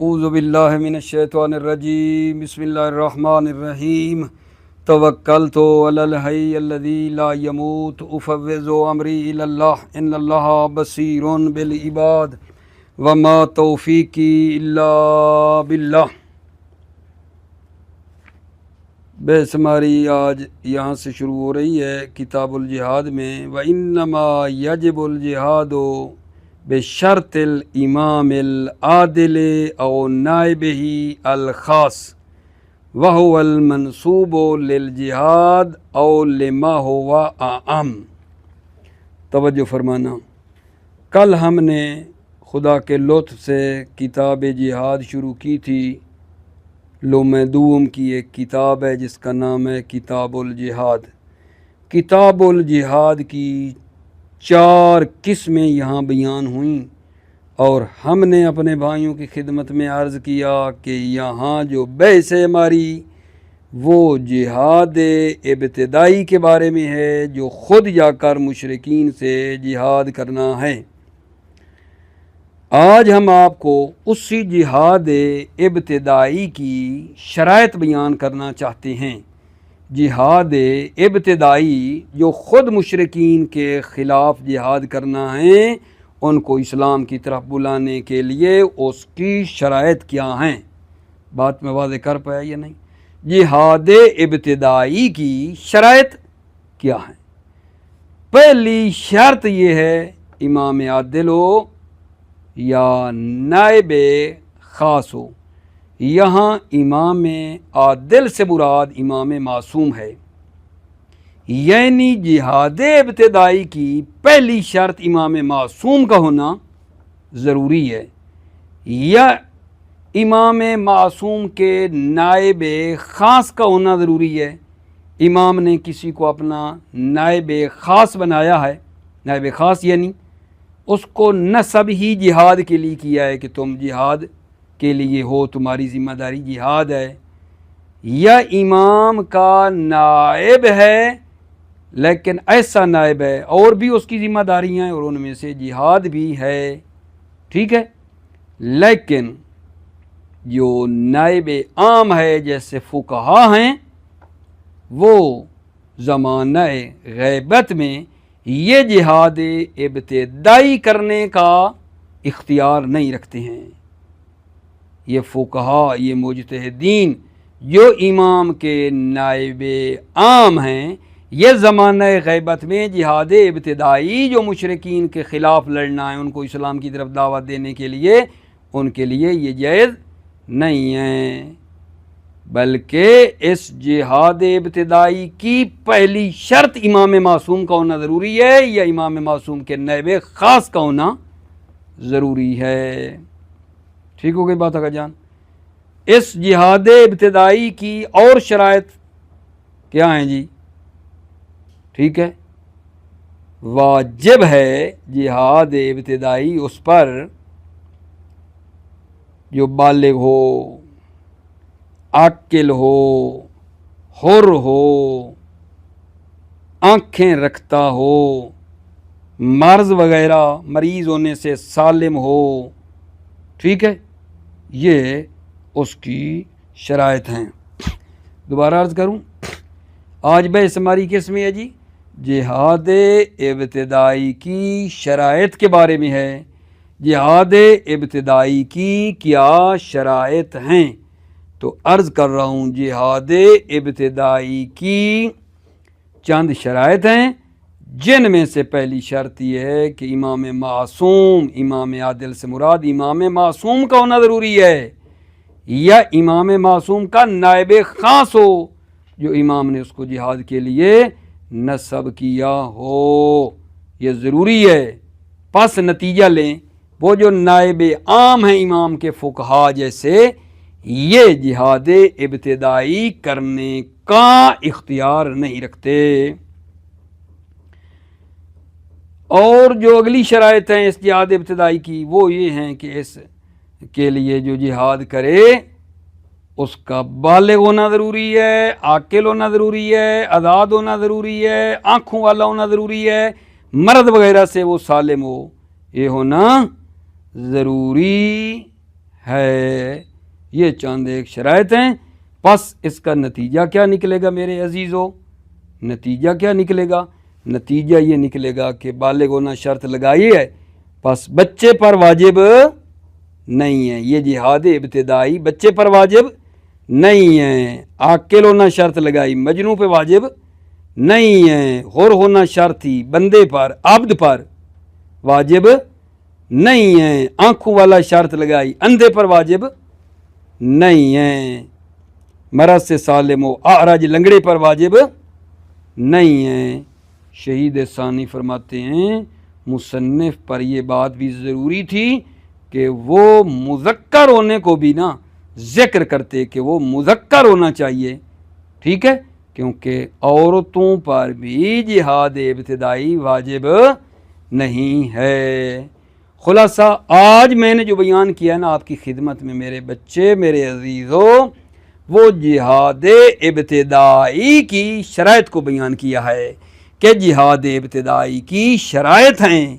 اعوذ باللہ من الشیطان الرجیم بسم اللہ الرحمن الرحیم توکلت علی الحی الذی لا یموت افوض امری الی اللہ ان اللہ بصیر بالعباد وما توفیقی الا باللہ۔ بحث ہماری آج یہاں سے شروع ہو رہی ہے کتاب الجہاد میں۔ وَإِنَّمَا يَجِبُ الْجِهَادُ بِشَرْطِ الْإِمَامِ الْعَادِلِ أَوْ نَائِبِهِ الْخَاصِ وَهُوَ الْمَنْسُوبُ لِلْجِهَادِ أَوْ لِمَا هُوَ أَعَمُّ۔ توجہ فرمانا، کل ہم نے خدا کے لطف سے کتاب جہاد شروع کی تھی۔ لومدوم کی ایک کتاب ہے جس کا نام ہے کتاب الجہاد۔ کتاب الجہاد کی 4 قسمیں یہاں بیان ہوئیں، اور ہم نے اپنے بھائیوں کی خدمت میں عرض کیا کہ یہاں جو بحث ہے ہماری وہ جہاد ابتدائی کے بارے میں ہے، جو خود جا کر مشرکین سے جہاد کرنا ہے۔ آج ہم آپ کو اسی جہاد ابتدائی کی شرائط بیان کرنا چاہتے ہیں۔ جہاد ابتدائی جو خود مشرکین کے خلاف جہاد کرنا ہے، ان کو اسلام کی طرف بلانے کے لیے اس کی شرائط کیا ہیں؟ بات میں واضح کر پایا یا نہیں؟ جہاد ابتدائی کی شرائط کیا ہیں؟ پہلی شرط یہ ہے امام عادل ہو یا نائب خاص ہو۔ یہاں امام عادل سے مراد امام معصوم ہے، یعنی جہاد ابتدائی کی پہلی شرط امام معصوم کا ہونا ضروری ہے، یا امام معصوم کے نائب خاص کا ہونا ضروری ہے۔ امام نے کسی کو اپنا نائب خاص بنایا ہے، نائب خاص یعنی اس کو نسب ہی جہاد کے لیے کیا ہے کہ تم جہاد کے لیے ہو، تمہاری ذمہ داری جہاد ہے، یا امام کا نائب ہے لیکن ایسا نائب ہے اور بھی اس کی ذمہ داریاں ہیں اور ان میں سے جہاد بھی ہے، ٹھیک ہے، لیکن جو نائب عام ہے جیسے فقہا ہیں، وہ زمانہ غیبت میں یہ جہاد ابتدائی کرنے کا اختیار نہیں رکھتے ہیں۔ یہ فقہا، یہ مجتہدین جو امام کے نائب عام ہیں، یہ زمانہ غیبت میں جہاد ابتدائی جو مشرکین کے خلاف لڑنا ہے، ان کو اسلام کی طرف دعوت دینے کے لیے، ان کے لیے یہ جائز نہیں ہے، بلکہ اس جہاد ابتدائی کی پہلی شرط امام معصوم کا ہونا ضروری ہے یا امام معصوم کے نائب خاص کا ہونا ضروری ہے۔ ٹھیک ہو گئی بات آقا جان؟ اس جہاد ابتدائی کی اور شرائط کیا ہیں جی؟ ٹھیک ہے، واجب ہے جہاد ابتدائی اس پر جو بالغ ہو، عاقل ہو، حر ہو، آنکھیں رکھتا ہو، مرض وغیرہ مریض ہونے سے سالم ہو، ٹھیک ہے، یہ اس کی شرائط ہیں۔ دوبارہ عرض کروں، آج بحث ہماری کس میں ہے جی؟ جہاد ابتدائی کی شرائط کے بارے میں ہے۔ جہاد ابتدائی کی کیا شرائط ہیں؟ تو عرض کر رہا ہوں، جہاد ابتدائی کی چند شرائط ہیں، جن میں سے پہلی شرط یہ ہے کہ امام معصوم، امام عادل سے مراد امام معصوم کا ہونا ضروری ہے، یا امام معصوم کا نائب خاص ہو جو امام نے اس کو جہاد کے لیے نصب کیا ہو، یہ ضروری ہے۔ پس نتیجہ لیں، وہ جو نائب عام ہیں امام کے فقہا جیسے، یہ جہاد ابتدائی کرنے کا اختیار نہیں رکھتے۔ اور جو اگلی شرائط ہیں اس جہاد ابتدائی کی، وہ یہ ہیں کہ اس کے لیے جو جہاد کرے اس کا بالغ ہونا ضروری ہے، عاقل ہونا ضروری ہے، آزاد ہونا ضروری ہے، آنکھوں والا ہونا ضروری ہے، مرض وغیرہ سے وہ سالم ہو، یہ ہونا ضروری ہے۔ یہ چند ایک شرائط ہیں۔ پس اس کا نتیجہ کیا نکلے گا میرے عزیزو؟ نتیجہ کیا نکلے گا؟ نتیجہ یہ نکلے گا کہ بالغ ہونا شرط لگائی ہے، پس بچے پر واجب نہیں ہے۔ یہ جہاد ابتدائی بچے پر واجب نہیں ہے۔ عاقل ہونا شرط لگائی، مجنوں پہ واجب نہیں ہے۔ حر ہونا شرط تھی، بندے پر، عبد پر واجب نہیں ہے۔ آنکھوں والا شرط لگائی، اندھے پر واجب نہیں ہے۔ مرض سے سالم و اعرج لنگڑے پر واجب نہیں ہے۔ شہید ثانی فرماتے ہیں مصنف پر یہ بات بھی ضروری تھی کہ وہ مذکر ہونے کو بھی نا ذکر کرتے کہ وہ مذکر ہونا چاہیے، ٹھیک ہے، کیونکہ عورتوں پر بھی جہاد ابتدائی واجب نہیں ہے۔ خلاصہ آج میں نے جو بیان کیا ہے نا آپ کی خدمت میں میرے بچے، میرے عزیزو، وہ جہاد ابتدائی کی شرائط کو بیان کیا ہے کہ جہاد ابتدائی کی شرائط ہیں۔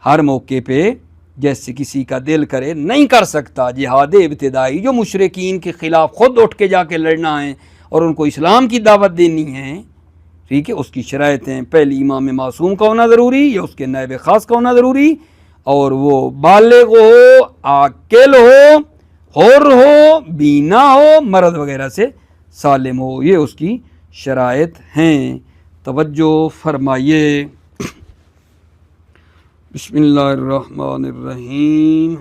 ہر موقع پہ جیسے کسی کا دل کرے نہیں کر سکتا جہاد ابتدائی جو مشرکین کے خلاف خود اٹھ کے جا کے لڑنا ہے اور ان کو اسلام کی دعوت دینی ہے، ٹھیک ہے، اس کی شرائطیں پہلی امام معصوم کا ہونا ضروری یا اس کے نائب خاص کا ہونا ضروری، اور وہ بالغ ہو، عاقل ہو، حر ہو، بینا ہو، مرض وغیرہ سے سالم ہو، یہ اس کی شرائط ہیں۔ توجہ فرمائیے۔ بسم اللہ الرحمن الرحیم۔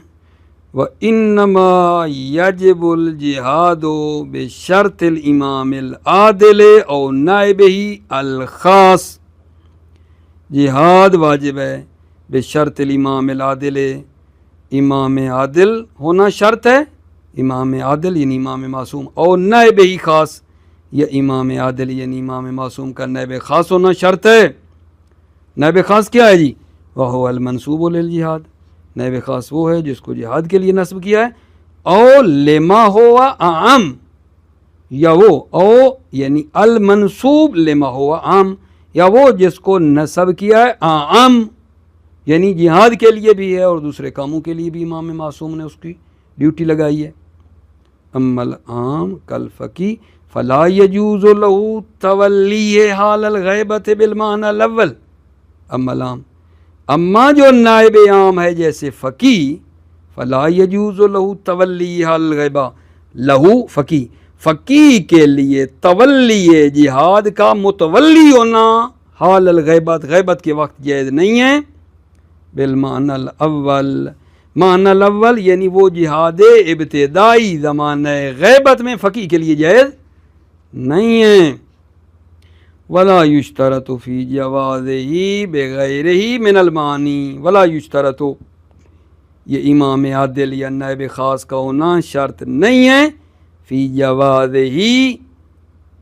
وَإِنَّمَا يَجِبُ الْجِهَادُ بِشَرْطِ الْإِمَامِ الْعَادِلِ أَوْ نَائِبِهِ الْخَاصِ۔ جہاد واجب ہے بشرط الامام العادل، امام عادل ہونا شرط ہے، امام عادل یعنی امام معصوم، اور نائب ہی خاص، یا امام عادل یعنی امام معصوم کا نائب خاص ہونا شرط ہے۔ نائب خاص کیا ہے جی؟ وَهُوَ الْمَنْصُوبُ لِلْجِهَاد، نائب خاص وہ ہے جس کو جہاد کے لیے نصب کیا ہے۔ او لما ہوا عام، یا وہ او یعنی المنصوب لما ہوا عام، یا وہ جس کو نصب کیا ہے عام، یعنی جہاد کے لیے بھی ہے اور دوسرے کاموں کے لیے بھی امام معصوم نے اس کی ڈیوٹی لگائی ہے۔ اما العام کالفقی فلا یجوز له تولی حال الغیبت بالمعنی الاول۔ اما العام، اما جو نائب عام ہے جیسے فقی، فلا یجوز له تولی حال الغیبہ، لہو فقی، فقی کے لیے تولی جہاد کا متولی ہونا حال الغیبت، غیبت کے وقت جائز نہیں ہے۔ بالمعنی الاول، معنی الاول یعنی وہ جہاد ابتدائی زمانہ غیبت میں فقی کے لیے جائز نہیں ہے۔ ولا یشترط فی جوازہ بغیرہ من المعانی، ولا یشترط، یہ امام عادل یا نائب خاص کا ہونا شرط نہیں ہے فی جوازہ،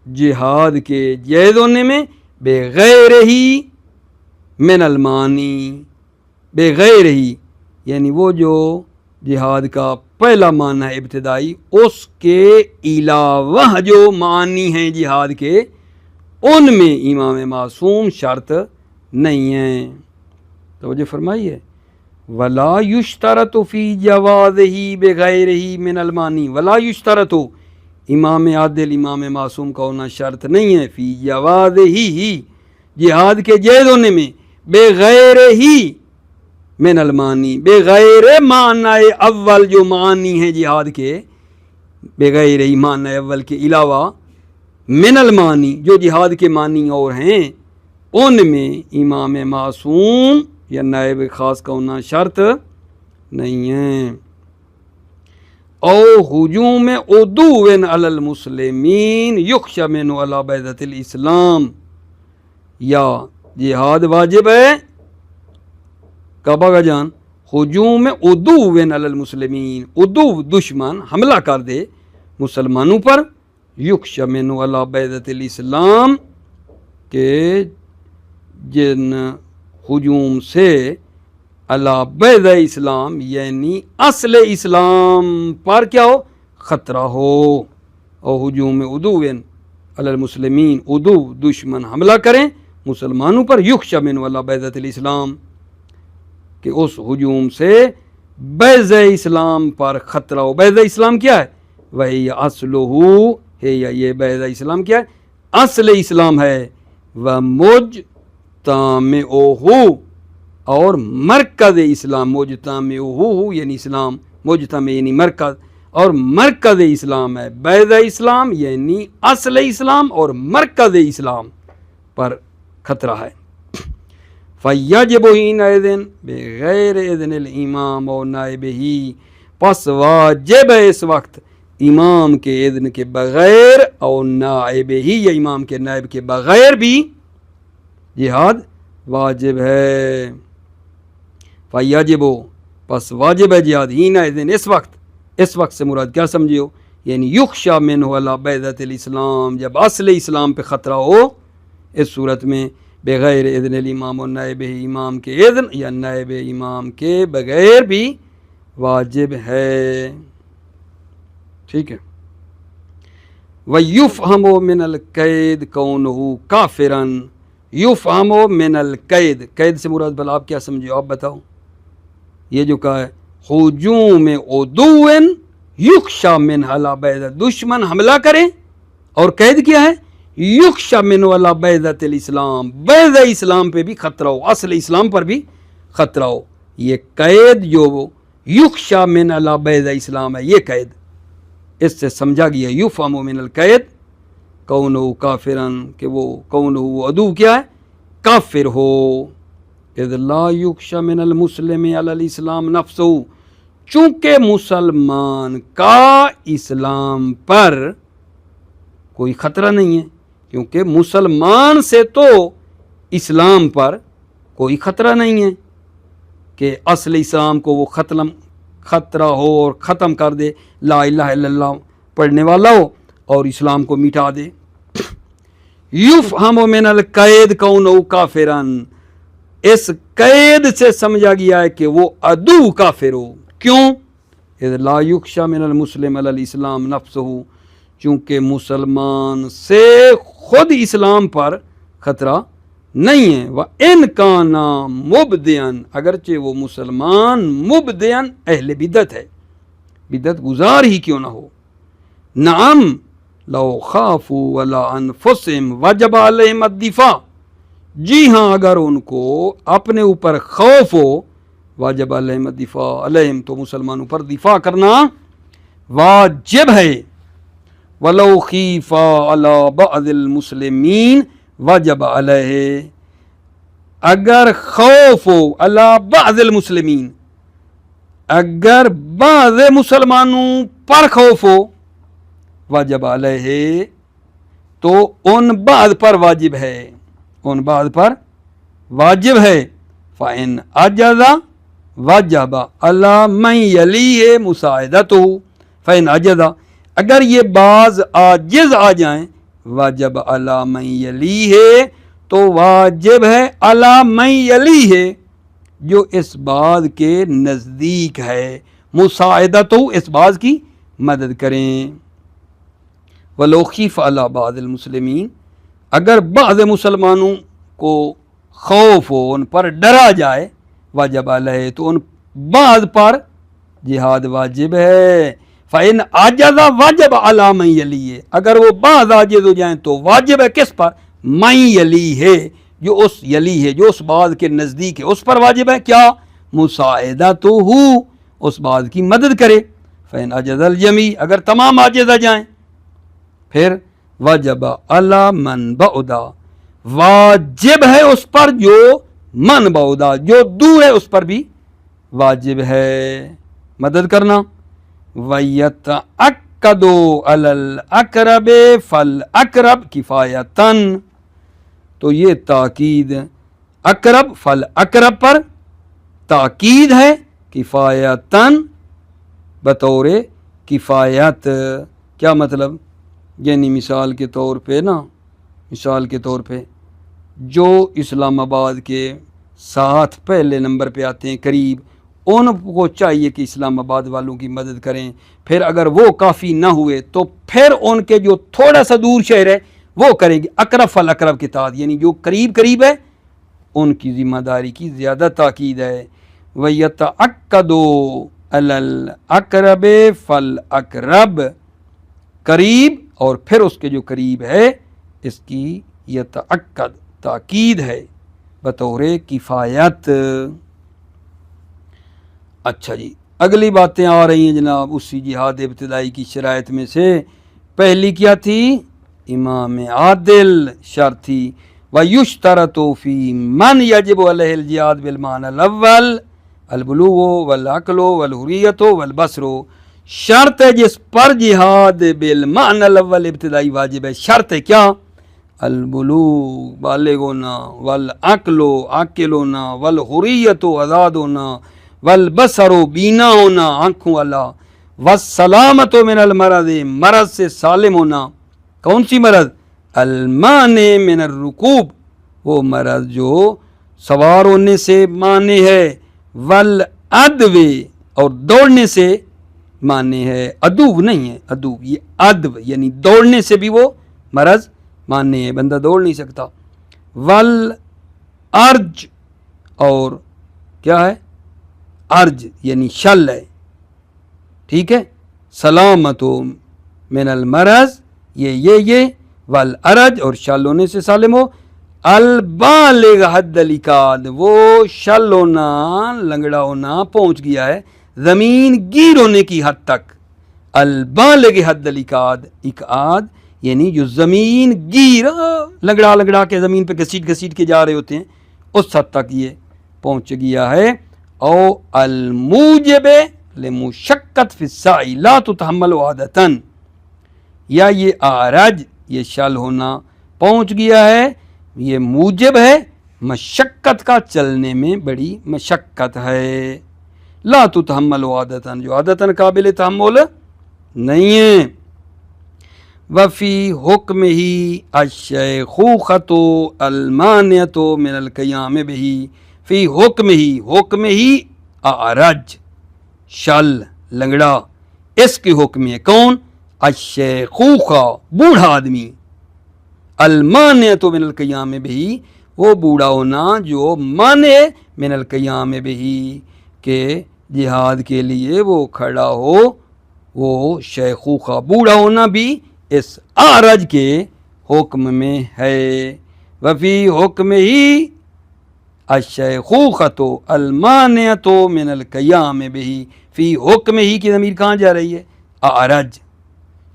جہاد کے جائز ہونے میں، بغیرہ من المعانی، بغیر ہی یعنی وہ جو جہاد کا پہلا معنی ہے ابتدائی، اس کے علاوہ جو معنی ہیں جہاد کے، ان میں امام معصوم شرط نہیں ہیں۔ توجہ فرمائیے۔ ولا یشترط فی جوازہ بغیرہ من المعانی، ولا یشترط، امام عادل امام معصوم کا ہونا شرط نہیں ہے فی جوازہ ہی، جہاد کے جائز ہونے میں، بغیر ہی من المانی، بغیر معنی اول جو معنی ہیں جہاد کے، بغیر ہی معنی اول کے علاوہ، من المانی جو جہاد کے معنی اور ہیں، ان میں امام معصوم یا نائب خاص کا ہونا شرط نہیں ہے۔ او ہجوم عدو علی المسلمین یخشی منہ علی بیضۃ الاسلام، یا جہاد واجب ہے کعبہ کا جان، ہجوم عدو علی المسلمین، عدو دشمن حملہ کر دے مسلمانوں پر، یخشی منہ علی بیضۃ الاسلام، کہ جن ہجوم سے علی بیض اسلام یعنی اصل اسلام پر کیا ہو، خطرہ ہو۔ اور ہجوم عدو علی المسلمین، عدو دشمن حملہ کریں مسلمانوں پر، یخشی منہ علی بیضۃ الاسلام، کہ اس ہجوم سے بیض اسلام پر خطرہ ہو۔ بیض اسلام کیا ہے؟ وہی اصلہ ہے، یا یہ بیض اسلام کیا ہے؟ اصل اسلام ہے۔ ومجتمعہ اور مرکز اسلام، مجتمعہ یعنی اسلام، مجتمع یعنی مرکز، اور مرکز اسلام ہے۔ بیض اسلام یعنی اصل اسلام اور مرکز اسلام پر خطرہ ہے۔ فَيَجِبُ حِينَئِذٍ بِغَيْرِ إِذْنِ الْإِمَامِ و نائبہ، پس واجب ہے اس وقت امام کے اذن کے بغیر اور نائبہ یا امام کے نائب کے بغیر بھی جہاد واجب ہے۔ فَيَجِبُ پس واجب ہے جہاد، حِينَئِذٍ اس وقت سے مراد کیا سمجھیو؟ یعنی یخشا منہ علی بیضۃ الاسلام، جب اصل اسلام پہ خطرہ ہو، اس صورت میں بغیر اذن الامام و نائب امام کے اذن یا نائب امام کے بغیر بھی واجب ہے۔ ٹھیک ہے۔ وَيُفْهَمُ مِنَ الْقَيْدِ كَوْنُهُ كَافِرًا، يُفْهَمُ مِنَ الْقَيْدِ، قید سے مراد بھلا آپ کیا سمجھو؟ آپ بتاؤ۔ یہ جو کہا ہے ہجوم عدو یخشا من علی بیضۃ، دشمن حملہ کرے اور قید کیا ہے؟ یخشا من علی بیضۃ الاسلام، بیض اسلام پہ بھی خطرہ ہو، اصل اسلام پر بھی خطرہ ہو۔ یہ قید جو یخشا من علی بیض اسلام ہے، یہ قید اس سے سمجھا گیا یفہم من القید کونہ کافرن، کہ وہ کونہ عدو کیا ہے؟ کافر ہو۔ اذ لا یخشا من المسلم علی الاسلام نفسہ، چونکہ مسلمان کا اسلام پر کوئی خطرہ نہیں ہے، کیونکہ مسلمان سے تو اسلام پر کوئی خطرہ نہیں ہے کہ اصل اسلام کو وہ خطرہ ہو اور ختم کر دے، لا الہ الا اللہ پڑھنے والا ہو اور اسلام کو مٹا دے۔ یفہم من القید کونہ کافرن، اس قید سے سمجھا گیا ہے کہ وہ عدو کافر ہو۔ کیوں؟ اذ لا یخشا من المسلم علی الاسلام نفسہ، چونکہ مسلمان سے خود اسلام پر خطرہ نہیں ہے۔ وَإِنْ كَانَ مُبْدِعًا، اگرچہ وہ مسلمان مبدعًا اہل بدعت ہے، بدعت گزار ہی کیوں نہ ہو۔ نعم لو خافوا علی انفسہم وجب علیہم الدفاع، جی ہاں اگر ان کو اپنے اوپر خوف ہو، واجب علیہم الدفاع، علیہم تو مسلمانوں پر دفاع کرنا واجب ہے۔ وَلَوْ خِيفَ عَلَى بَعْضِ الْمُسْلِمِينَ وَجَبَ عَلَيْهِ، اگر خوف ہو علی بعض المسلمین، اگر بعض مسلمانوں پر خوف ہو، واجب علیہ تو ان بعض پر واجب ہے، ان بعض پر واجب ہے۔ فَإِنْ عَجَزَ وَجَبَ عَلَى مَنْ يَلِيهِ مُسَاعِدَتُهُ، فَإِنْ عَجَزَ، اگر یہ بعض عاجز آ جائیں، واجب علی من یلیہ، تو واجب ہے علی من یلیہ، جو اس بات کے نزدیک ہے، مساعدت ہو، اس بات کی مدد کریں۔ وَلَوْ خِیفَ عَلَى بَعْضِ الْمُسْلِمِينَ، اگر بعض مسلمانوں کو خوف ہو، ان پر ڈرا جائے، واجب علیہ تو ان بعض پر جہاد واجب ہے۔ فَإِنْ عَجَزَ وَجَبَ عَلَى مَنْ يَلِيهِ، اگر وہ بعض عاجز ہو جائیں تو واجب ہے کس پر؟ مَنْ يَلِيهِ، جو اس یلی ہے، جو اس بعض کے نزدیک ہے، اس پر واجب ہے کیا؟ مساعدتہ، اس بعض کی مدد کرے۔ فَإِنْ عَجَزَ الْجَمِيعُ، اگر تمام عاجز آ جائیں، پھر وَجَبَ عَلَى مَنْ بَعُدَ، واجب ہے اس پر جو من بعُدَ، جو دور ہے اس پر بھی واجب ہے مدد کرنا۔ وَيَتَأَكَّدُ عَلَى الْأَقْرَبِ فَالْأَقْرَبُ كِفَایَةً، تو یہ تاکید اقرب فالأقرب پر تاکید ہے، کفایتاً بطور کفایت۔ کیا مطلب؟ یعنی مثال کے طور پہ جو اسلام آباد کے ساتھ پہلے نمبر پہ آتے ہیں قریب، ان کو چاہیے کہ اسلام آباد والوں کی مدد کریں۔ پھر اگر وہ کافی نہ ہوئے تو پھر ان کے جو تھوڑا سا دور شہر ہے وہ کریں گے، اقرب فالاقرب کے تحت، یعنی جو قریب ہے ان کی ذمہ داری کی زیادہ تاکید ہے۔ وَيَتَعَقَّدُ عَلَى الْأَقْرَبِ فَالْأَقْرَبُ، قریب اور پھر اس کے جو قریب ہے اس کی یتعقد تاکید ہے بطور کفایت۔ اچھا جی، اگلی باتیں آ رہی ہیں جناب اسی جہاد ابتدائی کی شرائط میں سے۔ پہلی کیا تھی؟ امام عادل شرط تھی۔ وَيُشْتَرَطُ فِي مَنْ يَجِبُ عَلَيْهِ الْجِهَادُ بِالْمَعْنَى الْأَوَّلِ الْبُلُوغُ وَالْعَقْلُ وَالْحُرِّيَّةُ وَالْبَصْرُ، شرط ہے جس پر جہاد بالمعنی الاول ابتدائی واجب ہے۔ شرط ہے کیا؟ البلوغ بالغ ہونا، والعقل عاقل ہونا، والحریت آزاد ہونا، والبصر بینا ہونا آنکھوں والا، والسلامت من المرض مرض سے سالم ہونا۔ کون سی مرض؟ المانع من الرکوب، وہ مرض جو سوار ہونے سے مانع ہے، والعدو اور دوڑنے سے مانع ہے، ادو نہیں ہے، ادو یہ ادو یعنی دوڑنے سے بھی وہ مرض مانع ہے، بندہ دوڑ نہیں سکتا۔ والارج، اور کیا ہے؟ ارج یعنی شل ہے، ٹھیک ہے، سلامت من المرض یہ والارج اور شل ہونے سے سالم ہو۔ البالغ حد العقاد، وہ شل ہونا لنگڑا ہونا پہنچ گیا ہے زمین گیر ہونے کی حد تک۔ البالغ حد العقاد، اقعاد یعنی جو زمین گیر لنگڑا کے زمین پہ گھسیٹ کے جا رہے ہوتے ہیں اس حد تک یہ پہنچ گیا ہے۔ او الموجب لمشقت فی السعی لا تتحمل عادتاً، یا یہ آرج یہ شل ہونا پہنچ گیا ہے، یہ موجب ہے مشقت کا، چلنے میں بڑی مشقت ہے۔ لا تتحمل عادتاً، جو عادتاً قابل تحمل نہیں ہے۔ وفی حکم ہی الشیخوخۃ المانعۃ من القیام بہ، فی حکم ہی اعرج شل لنگڑا، اس کے حکم ہے کون؟ الشیخوخہ بوڑھا آدمی، المانعۃ من القیام بہ وہ بوڑھا ہونا جو مانع من القیام بہ کہ جہاد کے لیے وہ کھڑا ہو، وہ شیخوخہ بوڑھا ہونا بھی اس اعرج کے حکم میں ہے۔ وفی حکم ہی الشیخوخۃ المانعۃ من القیام بہ، فی حکم ہی کی ضمیر کہاں جا رہی ہے؟ اعرج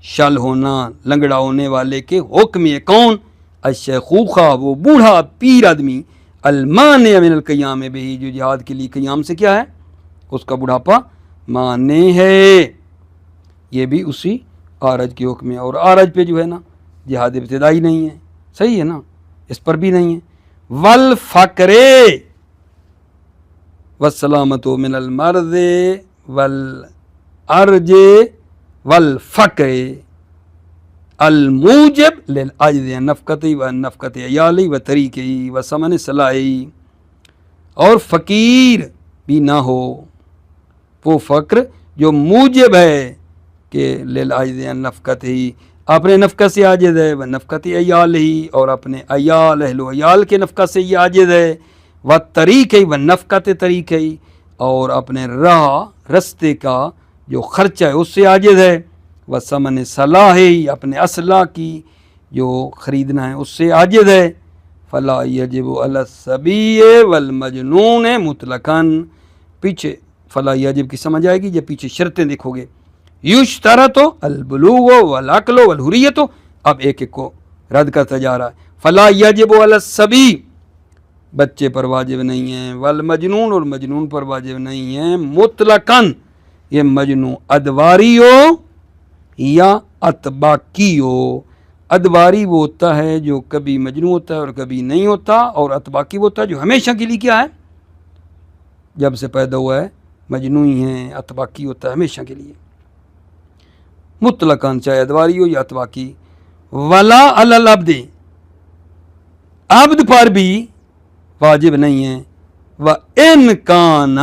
شل ہونا لنگڑا ہونے والے کے حکم ہے کون؟ الشیخوخہ وہ بوڑھا پیر آدمی، المانع من القیام بہ جو جہاد کے لیے قیام سے کیا ہے؟ اس کا بڑھاپا مانع ہے۔ یہ بھی اسی آرج کے حکم ہے، اور آرج پہ جو ہے نا جہاد ابتدائی نہیں ہے، صحیح ہے نا، اس پر بھی نہیں ہے۔ والفقر والسلامت من المرض والارج والفقر الموجب للعجز عن نفقتی و نفقت عیالی و طریقی و ثمن صلاحی، اور فقیر بھی نہ ہو، وہ فقر جو موجب ہے کہ للعجز عن نفقتی اپنے نفقت سے عاجز ہے، و نفقت عیال ہی اور اپنے عیال اہل و عیال کے نفقت سے یہ عاجز ہے، و طریقی و نفقت طریقی اور اپنے راہ رستے کا جو خرچہ ہے اس سے عاجز ہے، و ثمن صلاحی اپنے اسلحہ کی جو خریدنا ہے اس سے عاجز ہے۔ فلا یجب علی الصبی والمجنون مطلقاً، پیچھے فلا یجب کی سمجھ آئے گی جب پیچھے شرطیں دیکھو گے۔ یشترط البلوغ والعقل والحریت، اب ایک ایک کو رد کرتا جا رہا ہے۔ فلا یجب علی الصبی بچے پر واجب نہیں ہے، والمجنون اور مجنون پر واجب نہیں ہے مطلقاً، یہ مجنون ادواری ہو یا اتباقی ہو۔ ادواری وہ ہوتا ہے جو کبھی مجنون ہوتا ہے اور کبھی نہیں ہوتا، اور اتباقی وہ ہوتا ہے جو ہمیشہ کے لیے کیا ہے؟ جب سے پیدا ہوا ہے مجنون ہی ہے، اتباقی ہوتا ہے ہمیشہ کے لیے، مطلقاً چاہے ادواری ہو یا اتباقی۔ ولا علی العبد، عبد پر بھی واجب نہیں ہے۔ وَإِنْ كَانَ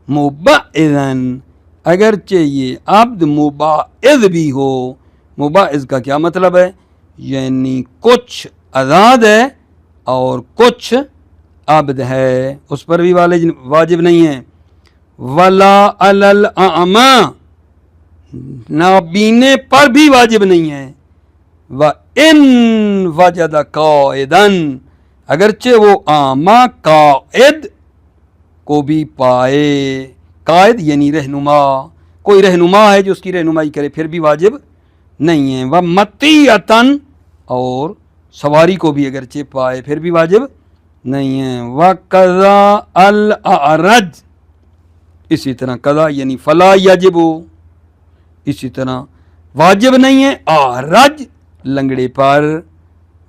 مُبَعِّضًا، اگرچہ یہ عبد مباعض بھی ہو۔ مباعض کا کیا مطلب ہے؟ یعنی کچھ آزاد ہے اور کچھ عبد ہے اس پر بھی واجب نہیں ہے. ولا علی الاعمی نابینے پر بھی واجب نہیں ہے. وَإِن وجد قائدن اگرچہ وہ اعمی قائد کو بھی پائے. قائد یعنی رہنما، کوئی رہنما ہے جو اس کی رہنمائی کرے پھر بھی واجب نہیں ہے. وَمَطِیَّةً اور سواری کو بھی اگرچہ پائے پھر بھی واجب نہیں ہے. وَقَضَى الْأَعْرَجِ اسی طرح قضا یعنی فلا یجب اسی طرح واجب نہیں ہے اعرج لنگڑے پر.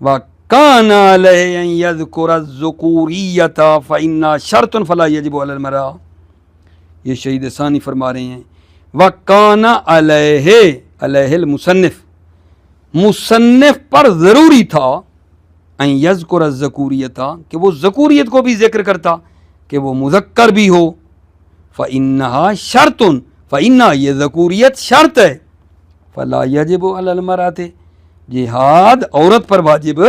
وَكَانَ عَلَيْهِ أَن يَذْكُرَ الذُّكُورِيَّةَ فَإِنَّهَا شَرْطٌ فَلَا يَجِبُ عَلَى الْمَرْأَةِ یہ شہید ثانی فرما رہے ہیں. وَكَانَ عَلَيْهِ علیہ المصنف مصنف پر ضروری تھا ان یذکر الذکوریۃ کہ وہ ذکوریت کو بھی ذکر کرتا کہ وہ مذکر بھی ہو. فإنہا شرط فإنہا یہ ذکوریت شرط ہے. فلا یجب علی المرأۃ جہاد عورت پر واجب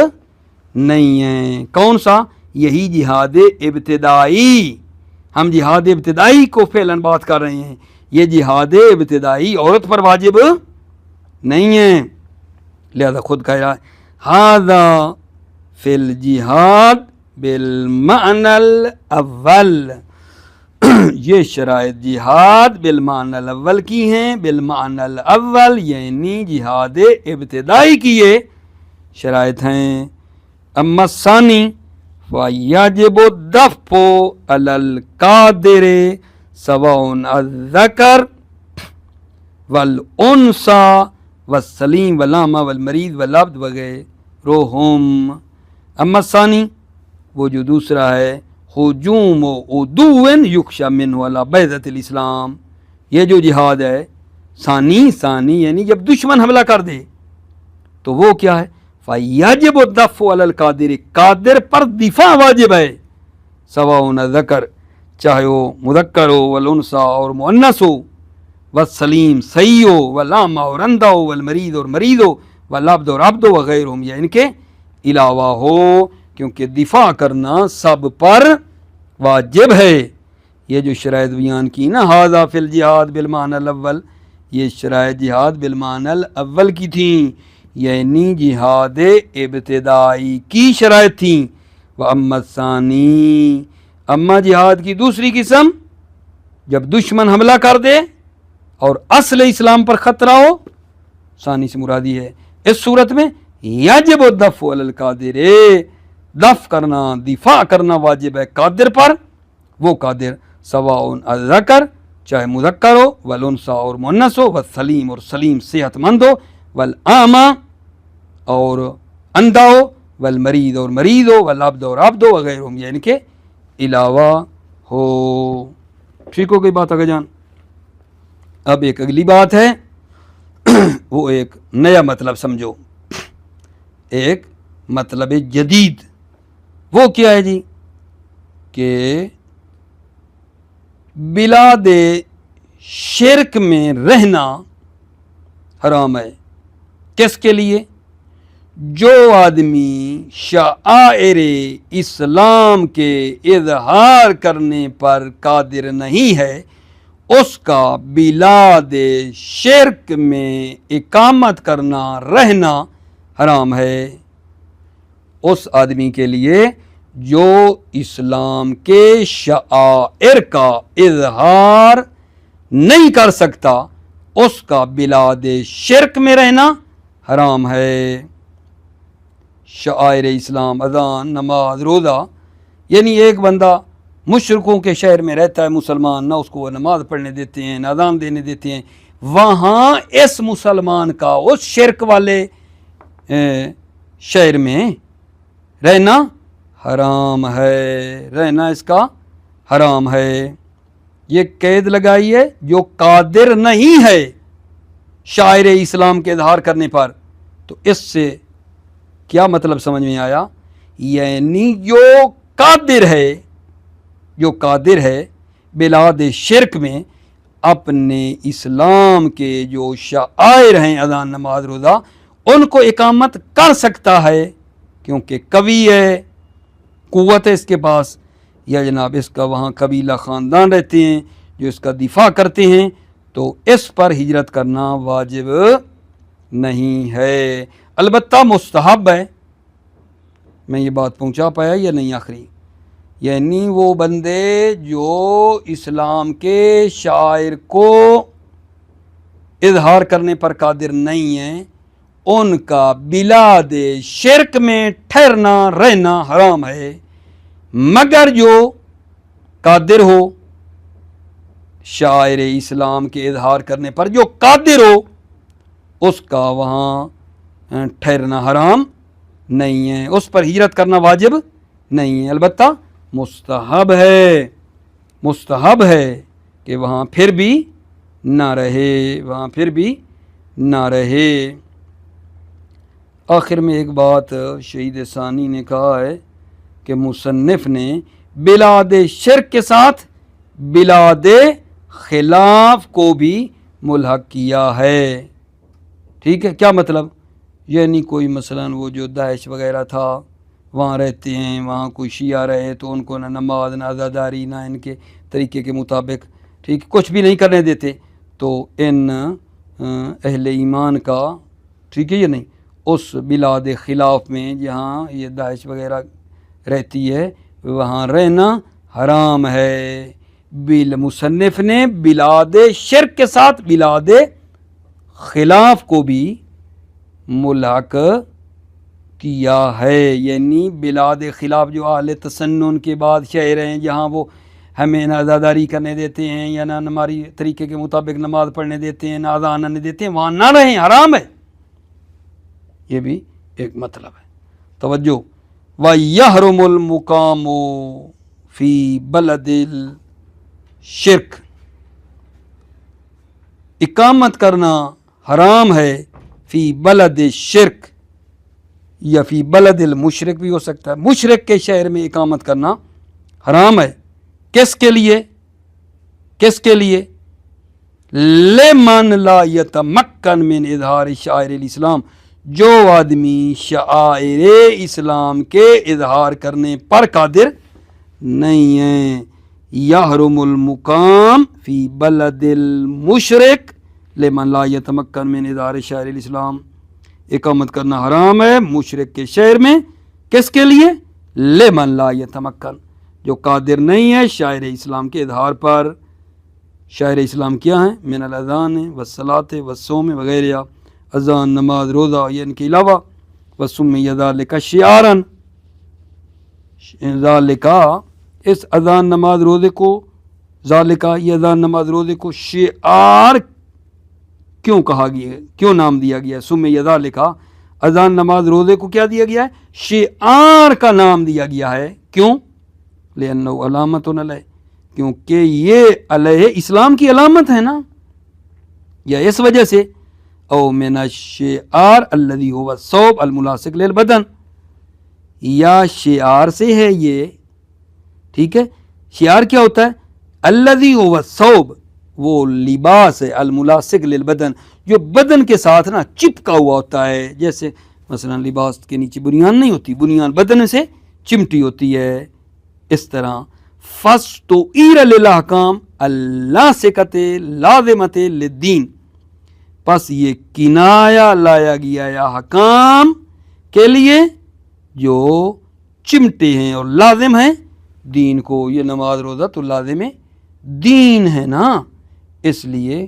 نہیں ہے. کون سا؟ یہی جہاد ابتدائی. ہم جہاد ابتدائی کو فعلاً بات کر رہے ہیں. یہ جہاد ابتدائی عورت پر واجب نہیں ہے. لہذا خود کہہ رہا ہے ھذا فی الجہاد بالمعنی الاول یہ شرائط جہاد بالمعنی الاول کی ہیں. بالمعنی الاول یعنی جہاد ابتدائی کی یہ شرائط ہیں. اما الثانی فیجب الدفع علی القادر سواء الذکر والانثی والسلیم والعامہ والمریض والعبد وغیرہم. اما الثانی وہ جو دوسرا ہے ہجوم و عدو یخشی منہ علی بیضۃ الاسلام یہ جو جہاد ہے ثانی یعنی جب دشمن حملہ کر دے تو وہ کیا ہے؟ فیجب الدفع علی القادر قادر پر دفاع واجب ہے. سواء ذکر چاہے وہ مذکر ہو والانثی اور مؤنث ہو والسلیم صحیح ہو والعامہ اور اندھا ہو والمریض اور مریض ہو والعبد اور عبد ہو وغیرہم یا ان کے علاوہ ہو کیونکہ دفاع کرنا سب پر واجب ہے. یہ جو شرائط بیان کی نا ھذا فی الجہاد بالمعنی الاول یہ شرائط جہاد بالمعنی الاول کی تھیں یعنی جہاد ابتدائی کی شرائط تھیں. واما الثانی اما جہاد کی دوسری قسم جب دشمن حملہ کر دے اور اصل اسلام پر خطرہ ہو ثانی سے مرادی ہے اس صورت میں یجب الدفع علی القادر دفع کرنا دفاع کرنا واجب ہے قادر پر. وہ قادر سواء الذکر چاہے مذکر ہو والانثی اور مؤنث ہو والسلیم اور سلیم صحت مند ہو والعامہ اور اندھا ہو والمریض اور مریض ہو والعبد اور عبد ہو وغیرہم یا ان کے علاوہ ہو. ٹھیک ہو گئی بات آگے جان. اب ایک اگلی بات ہے وہ ایک نیا مطلب سمجھو ایک مطلب جدید. وہ کیا ہے جی کہ بلاد شرک میں رہنا حرام ہے. کس کے لیے؟ جو آدمی شعائر اسلام کے اظہار کرنے پر قادر نہیں ہے اس کا بلاد شرک میں اقامت کرنا رہنا حرام ہے. اس آدمی کے لیے جو اسلام کے شعائر کا اظہار نہیں کر سکتا اس کا بلاد شرک میں رہنا حرام ہے. شعائر اسلام اذان نماز روزہ یعنی ایک بندہ مشرکوں کے شہر میں رہتا ہے مسلمان نہ اس کو وہ نماز پڑھنے دیتے ہیں نہ اذان دینے دیتے ہیں وہاں اس مسلمان کا اس شرک والے شہر میں رہنا حرام ہے. رہنا اس کا حرام ہے. یہ قید لگائی ہے جو قادر نہیں ہے شاعر اسلام کے اظہار کرنے پر. تو اس سے کیا مطلب سمجھ میں آیا؟ یعنی جو قادر ہے بلاد شرک میں اپنے اسلام کے جو شعائر ہیں اذان نماز روزہ ان کو اقامت کر سکتا ہے کیونکہ قوی ہے قوت ہے اس کے پاس یا جناب اس کا وہاں قبیلہ خاندان رہتے ہیں جو اس کا دفاع کرتے ہیں، تو اس پر ہجرت کرنا واجب نہیں ہے، البتہ مستحب ہے۔ میں یہ بات پہنچا پایا یا نہیں آخری؟ یعنی وہ بندے جو اسلام کے شعائر کو اظہار کرنے پر قادر نہیں ہیں، ان کا بلاد شرک میں ٹھہرنا رہنا حرام ہے، مگر جو قادر ہو شاعر اسلام کے اظہار کرنے پر، جو قادر ہو اس کا وہاں ٹھہرنا حرام نہیں ہے، اس پر ہجرت کرنا واجب نہیں ہے، البتہ مستحب ہے، مستحب ہے کہ وہاں پھر بھی نہ رہے، وہاں پھر بھی نہ رہے۔ آخر میں ایک بات شہید ثانی نے کہا ہے کہ مصنف نے بلاد شرک کے ساتھ بلاد خلاف کو بھی ملحق کیا ہے، ٹھیک ہے؟ کیا مطلب؟ یعنی کوئی مثلاً وہ جو داعش وغیرہ تھا وہاں رہتے ہیں، وہاں کوئی شیعہ رہے تو ان کو نہ نماز نہ عزاداری نہ ان کے طریقے کے مطابق ٹھیک کچھ بھی نہیں کرنے دیتے، تو ان اہل ایمان کا ٹھیک ہے یا نہیں، اس بلاد خلاف میں جہاں یہ داعش وغیرہ رہتی ہے وہاں رہنا حرام ہے۔ مصنف نے بلاد شرک کے ساتھ بلاد خلاف کو بھی ملحق کیا ہے، یعنی بلاد خلاف جو اہل تسنن کے بعد شہر ہیں جہاں وہ ہمیں نہ عزاداری کرنے دیتے ہیں یا نہ ہماری طریقے کے مطابق نماز پڑھنے دیتے ہیں، نہ اذان آنے دیتے ہیں، وہاں نہ رہیں، حرام ہے، یہ بھی ایک مطلب ہے۔ توجہ، وَيَحْرُمُ الْمُقَامُ فِي بَلَدِ الشِّرْكِ، اقامت کرنا حرام ہے فی بلد الشرک، یا فی بلد المشرک بھی ہو سکتا ہے، مشرک کے شہر میں اقامت کرنا حرام ہے۔ کس کے لیے؟ کس کے لیے؟ لمن لا یتمکن من اظہار شعائر الاسلام، جو آدمی شعائر اسلام کے اظہار کرنے پر قادر نہیں ہیں۔ یحرم المقام فی بلد المشرک لمن لا یتمکن من اظہار شعائر الاسلام، اقامت کرنا حرام ہے مشرک کے شہر میں، کس کے لیے؟ لمن لا یتمکن، جو قادر نہیں ہے شاعر اسلام کے اظہار پر۔ شاعر اسلام کیا ہیں؟ من الاذان والصلاۃ والصوم وغیرہ، اذان، نماز، روزہ، یہ ان کے علاوہ، وسمی ذالک شعارا، ذالک، اس اذان نماز روزے کو، ذالک یہ اذان نماز روزے کو شعار کیوں کہا گیا ہے، کیوں نام دیا گیا ہے؟ سمی ذالک، اذان نماز روزے کو کیا دیا گیا ہے؟ شعار کا نام دیا گیا ہے، کیوں؟ لأنه علامت علیہ، کیونکہ یہ علیہ اسلام کی علامت ہے نا، یا اس وجہ سے، او من الشعار الذي هو الثوب الملاصق للبدن، یا شعار سے ہے یہ، ٹھیک ہے؟ شعار کیا ہوتا ہے؟ الذي هو الثوب، وہ لباس ہے، الملاصق للبدن، جو بدن کے ساتھ نا چپکا ہوا ہوتا ہے، جیسے مثلا لباس کے نیچے بنیان نہیں ہوتی، بنیان بدن سے چمٹی ہوتی ہے، اس طرح فَاسْتُعِيرَ لِلْأَحْكَامِ اللَّاصِقَةِ لَازِمَةِ لِلدِّينِ، پس یہ کنایا لایا گیا ہے احکام کے لیے جو چمٹے ہیں اور لازم ہیں دین کو، یہ نماز روزہ تو لازم دین ہے نا، اس لیے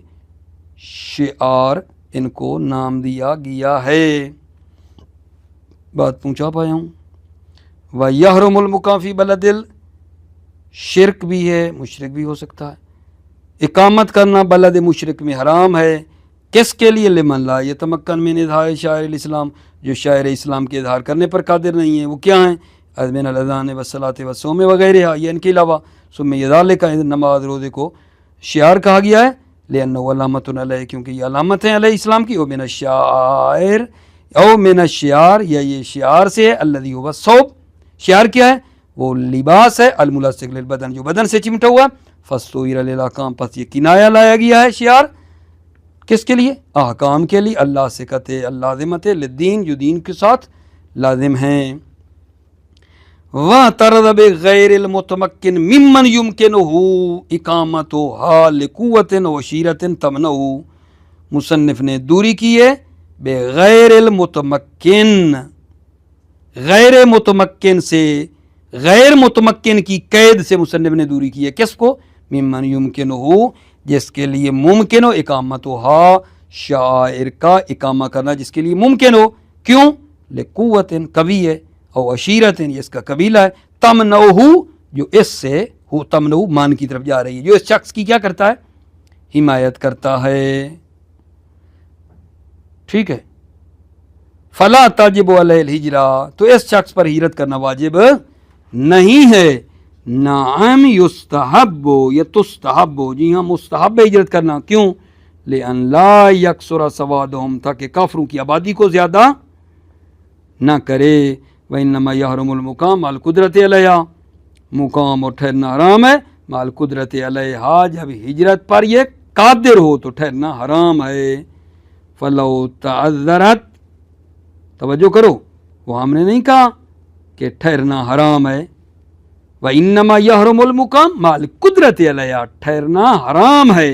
شعار ان کو نام دیا گیا ہے۔ بات پہنچا پایا ہوں؟ وَيَحْرُمُ الْمُقَامُ فِي بَلَدِ الشِّرْكِ بھی ہے، مشرک بھی ہو سکتا ہے، اقامت کرنا بلد مشرک میں حرام ہے، کس کے لیے؟ لمن لا یتمکن من اظہار شعائر الاسلام، جو شاعر اسلام کے اظہار کرنے پر قادر نہیں ہیں، وہ کیا ہیں؟ من الاذان والصلاۃ والصوم وغیرہ، یہ ان کے علاوہ، سمی ذالک، نماز روزے کو شعار کہا گیا ہے، لأنه علامت علیہ، کیونکہ یہ علامت ہے علیہ اسلام کی، او من الشعائر، او من الشعار، یا یہ شعار سے ہے، الذی هو الثوب، شعار کیا ہے؟ وہ لباس ہے، الملاصق للبدن، جو بدن سے چمٹا ہوا، فاستعیر للاحکام، پس یہ کنایا لایا گیا ہے شعار، کس کے لیے؟ احکام کے لیے، اللہ سے کہتے اللازمت للدین، جو دین کے ساتھ لازم ہیں۔ وَاعْتَرَضَ بِغَيْرِ الْمُتَمَكِّنِ مِمَّنْ يُمْكِنُهُ إِقَامَتُهَا لِقُوَّةٍ وَشِيرَةٍ تَمْنَعُهُ، مصنف نے دوری کی ہے بغیر المتمکن، غیر متمکن سے، غیر متمکن کی قید سے مصنف نے دوری کی ہے۔ کس کو؟ ممن یمکنہ، جس کے لیے ممکن ہو، اقامتھا، شاعر کا اقامہ کرنا جس کے لیے ممکن ہو۔ کیوں؟ لقوتن، قوی ہے، او عشیرتن، یہ اس کا قبیلہ ہے، تمنعہ، جو اس سے ہو، تمنعہ مان کی طرف جا رہی ہے، جو اس شخص کی کیا کرتا ہے؟ حمایت کرتا ہے۔ ٹھیک ہے، فلا تجب علیہ الہجرہ، تو اس شخص پر ہجرت کرنا واجب نہیں ہے۔ نعم یستحب یا تستحب، جی ہاں مستحب ہے ہجرت کرنا۔ کیوں؟ لأن لا یکثر سوادہم، تاکہ کافروں کی آبادی کو زیادہ نہ کرے۔ وإنما یحرم المقام مع القدرت علیہا، مقام اور ٹھہرنا حرام ہے مع القدرت علیہا، جب ہجرت پر یہ قادر ہو تو ٹھہرنا حرام ہے۔ فلو تعذرت، توجہ کرو، وہ ہم نے نہیں کہا کہ ٹھہرنا حرام ہے۔ وإنما یحرم المقام مع القدرت علیہا، ٹھہرنا حرام ہے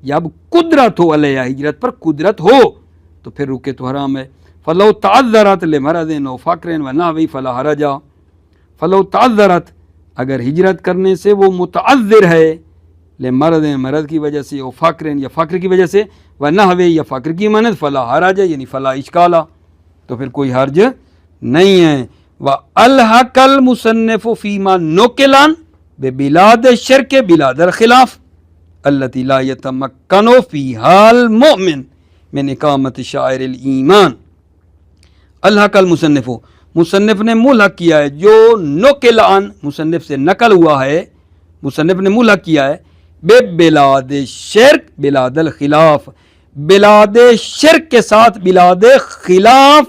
جب قدرت ہو علیہ، ہجرت پر قدرت ہو تو پھر رکے تو حرام ہے۔ فلو تعذرت لمرض و فقر و نحوی فلا حرج، فلو تعذرت، اگر ہجرت کرنے سے وہ متعذر ہے، لمرض، مرض کی وجہ سے، و فقر یا فقر کی وجہ سے، و نحوی یا فقر کی مانند، فلا حرج یعنی فلا اشکال، تو پھر کوئی حرج نہیں ہے۔ وَأَلْحَقَ الْمُصَنِّفُ فِيمَا نُقِلَ بِبِلَادِ الشِّرْكِ بِلَادِ الْخِلَافِ التي لا يتمكن فيها المؤمن من اقامت شاعر الایمان۔ الحق المصنف، مصنف نے ملحق کیا ہے، جو نقل عن، مصنف سے نقل ہوا ہے، مصنف نے ملحق کیا ہے، بے بلاد شرک بلاد الخلاف، بلاد شرک کے ساتھ بلاد خلاف،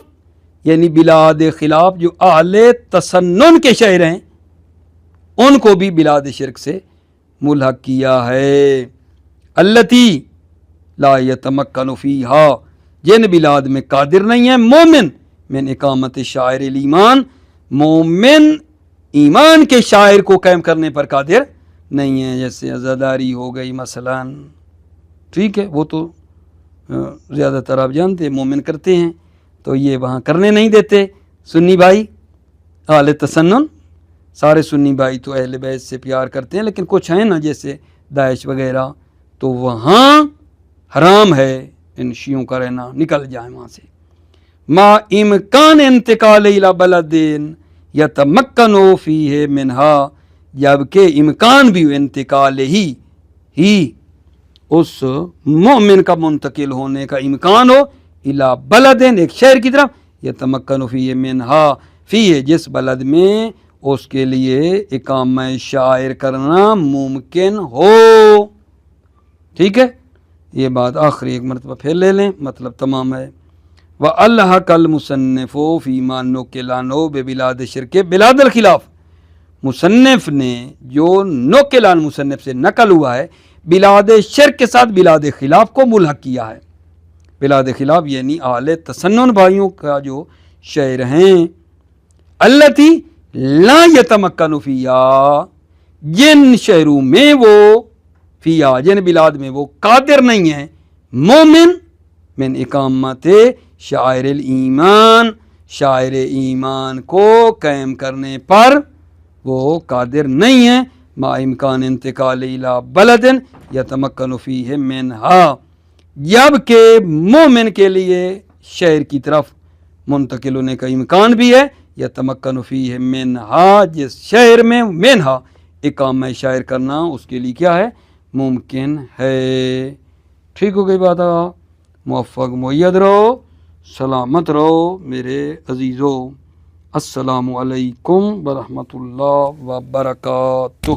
یعنی بلاد خلاف جو اہل تسنن کے شہر ہیں ان کو بھی بلاد شرک سے ملحق کیا ہے۔ التی لا یتمکن فیہا، جن بلاد میں قادر نہیں ہے مومن، من اقامت شاعر الایمان، مومن ایمان کے شاعر کو قائم کرنے پر قادر نہیں ہے، جیسے عزاداری ہو گئی مثلا، ٹھیک ہے، وہ تو زیادہ تر آپ جانتے ہیں مومن کرتے ہیں، تو یہ وہاں کرنے نہیں دیتے سنی بھائی اہل تسنن۔ سارے سنی بھائی تو اہل بیت سے پیار کرتے ہیں، لیکن کچھ ہیں نا جیسے داعش وغیرہ، تو وہاں حرام ہے ان شیعوں کا رہنا، نکل جائیں وہاں سے۔ ما امکان انتقال الی بلد یتمکن فیہ منہا، جبکہ امکان بھی انتقال ہی اس مومن کا منتقل ہونے کا امکان ہو، الی بلد، ایک شہر کی طرف، یتمکن فیہ منہا، فیہ جس بلد میں اس کے لیے اقامہ شاعر کرنا ممکن ہو۔ ٹھیک ہے، یہ بات آخری ایک مرتبہ پھر لے لیں، مطلب تمام ہے۔ وَأَلْحَقَ الْمُصَنِّفُ فِيمَا نُقِلَ عَنْهُ بِبِلَادِ الشِّرْكِ بِلَادِ الْخِلَافِ، مصنف نے جو نقل عن، مصنف سے نقل ہوا ہے، بلاد شرک کے ساتھ بلاد خلاف کو ملحق کیا ہے۔ بلاد خلاف یعنی اہل تسنن بھائیوں کا جو شہر ہیں، التی لا یتمکن فیہا، جن شہروں میں وہ، فیہا جن بلاد میں وہ قادر نہیں ہیں مومن، من اقامت شاعر الایمان، شاعر ایمان کو قائم کرنے پر وہ قادر نہیں ہیں، ما امکان انتقال الی بلد یتمکن فیہ منہا، جبکہ مومن کے لیے شہر کی طرف منتقل ہونے کا امکان بھی ہے، یتمکن فیہ منہا، جس شہر میں منہا اقامہ شاعر کرنا اس کے لیے کیا ہے؟ ممکن ہے۔ ٹھیک ہو گئی بات، موفق مؤید رہو، سلامت رہو میرے عزیزو، السلام علیکم ورحمۃ اللہ وبرکاتہ۔